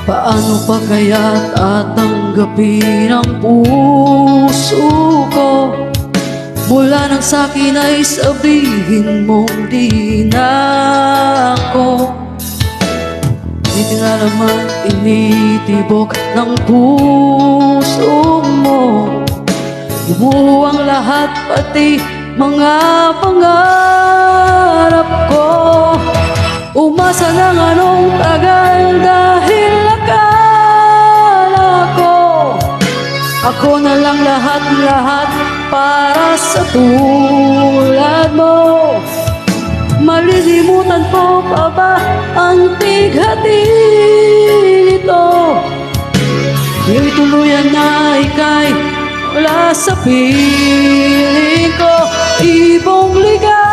Paano pa kaya tatanggapin ang puso ko mula nang sa'kin ay sabihin mong di na ako? Hindi nga naman tinitibok ng puso mo, lumuho ang lahat pati mga pangarap ko. Umasa ng anong tagal dahil akala ko ako na lang lahat-lahat para sa tulad mo. Malilimutan ko pa ba ang tighati nito? Nga'y tuluyan na ika'y wala sa piling ko. Ibong ligaw